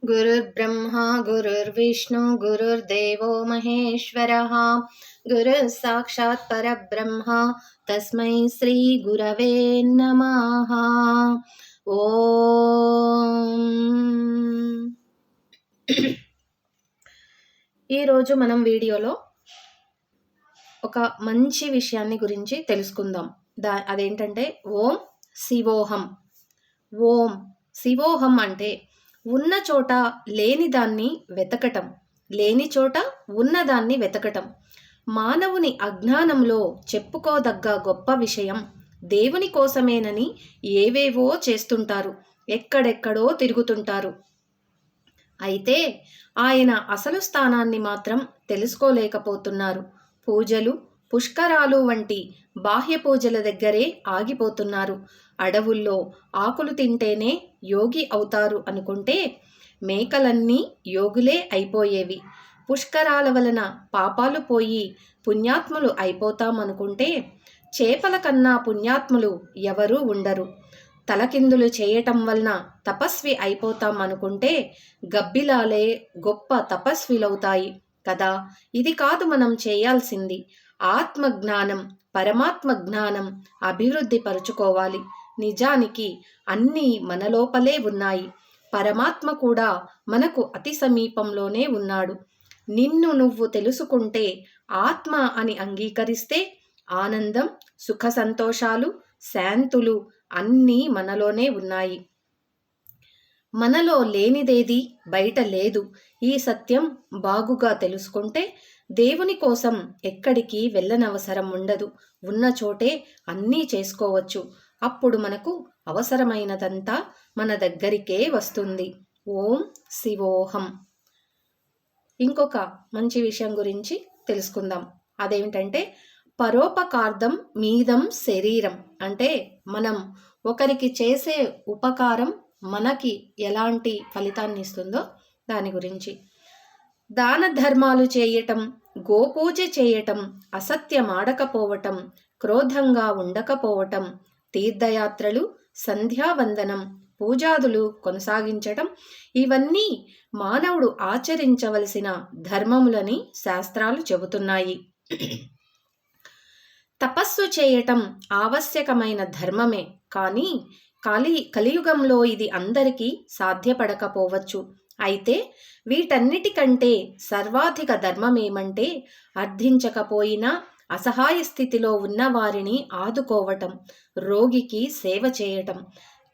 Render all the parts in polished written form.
गुरुर्ब्रह्मा गुरुर्विष्णु गुरुर्देवो महेश्वरः गुरुः साक्षात् परब्रह्म तस्मै श्री गुरवे नमः। ఈరోజు మనం వీడియోలో ఒక మంచి విషయాన్ని గురించి తెలుసుకుందాం. అదేంటంటే ఓం శివోహం. ఓం శివోహం అంటే ఉన్న చోట లేని దాన్ని వెతకటం, లేని చోట ఉన్నదాన్ని వెతకటం. మానవుని అజ్ఞానంలో చెప్పుకోదగ్గ గొప్ప విషయం దేవుని కోసమేనని ఏవేవో చేస్తుంటారు, ఎక్కడెక్కడో తిరుగుతుంటారు. అయితే ఆయన అసలు స్థానాన్ని మాత్రం తెలుసుకోలేకపోతున్నారు. పూజలు, పుష్కరాలు వంటి బాహ్య పూజల దగ్గరే ఆగిపోతున్నారు. అడవుల్లో ఆకులు తింటేనే యోగి అవుతారు అనుకుంటే మేకలన్నీ యోగులే అయిపోయేవి. పుష్కరాల వలన పాపాలు పోయి పుణ్యాత్ములు అయిపోతామనుకుంటే చేపల కన్నా పుణ్యాత్ములు ఎవరూ ఉండరు. తలకిందులు చేయటం వలన తపస్వి అయిపోతాం అనుకుంటే గబ్బిలాలే గొప్ప తపస్విలవుతాయి కదా. ఇది కాదు మనం చేయాల్సింది. ఆత్మజ్ఞానం, పరమాత్మ జ్ఞానం అభివృద్ధి పరుచుకోవాలి. నిజానికి అన్నీ మన లోపలే ఉన్నాయి. పరమాత్మ కూడా మనకు అతి సమీపంలోనే ఉన్నాడు. నిన్ను నువ్వు తెలుసుకుంటే, ఆత్మ అని అంగీకరిస్తే ఆనందం, సుఖ సంతోషాలు, శాంతులు అన్నీ మనలోనే ఉన్నాయి. మనలో లేనిదేది బయట లేదు. ఈ సత్యం బాగుగా తెలుసుకుంటే దేవుని కోసం ఎక్కడికి వెళ్ళనవసరం ఉండదు. ఉన్న చోటే అన్నీ చేసుకోవచ్చు. అప్పుడు మనకు అవసరమైనదంతా మన దగ్గరికే వస్తుంది. ఓం శివోహం. ఇంకొక మంచి విషయం గురించి తెలుసుకుందాం. అదేమిటంటే పరోపకార్థం మీదం శరీరం. అంటే మనం ఒకరికి చేసే ఉపకారం మనకి ఎలాంటి ఫలితాన్ని ఇస్తుందో దాని గురించి. దాన ధర్మాలు చేయటం, గోపూజ చేయటం, అసత్యమాడకపోవటం, క్రోధంగా ఉండకపోవటం, తీర్థయాత్రలు, సంధ్యావందనం, పూజాదులు కొనసాగించటం, ఇవన్నీ మానవుడు ఆచరించవలసిన ధర్మములని శాస్త్రాలు చెబుతున్నాయి. తపస్సు చేయటం ఆవశ్యకమైన ధర్మమే, కానీ కలియుగంలో ఇది అందరికీ సాధ్యపడకపోవచ్చు. అయితే వీటన్నిటికంటే సర్వాధిక ధర్మమేమంటే అర్థించకపోయినా అసహాయ స్థితిలో ఉన్న వారిని ఆదుకోవటం, రోగికి సేవ చేయటం,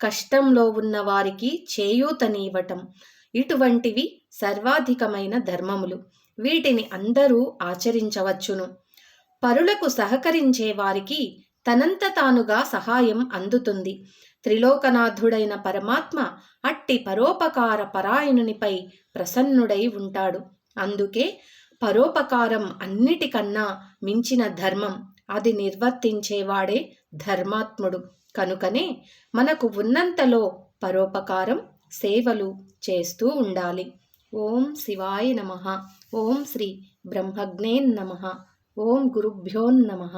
కష్టంలో ఉన్న వారికి చేయూతనివ్వటం. ఇటువంటివి సర్వాధికమైన ధర్మములు. వీటిని అందరూ ఆచరించవచ్చును. పరులకు సహకరించే వారికి తనంత తానుగా సహాయం అందుతుంది. త్రిలోకనాథుడైన పరమాత్మ అట్టి పరోపకార పరాయణునిపై ప్రసన్నుడై ఉంటాడు. అందుకే పరోపకారం అన్నిటికన్నా మించిన ధర్మం. అది నిర్వర్తించేవాడే ధర్మాత్ముడు. కనుకనే మనకు ఉన్నంతలో పరోపకారం, సేవలు చేస్తూ ఉండాలి. ఓం శివాయ నమః. ఓం శ్రీ బ్రహ్మజ్ఞే నమః. ఓం గురుభ్యో నమః.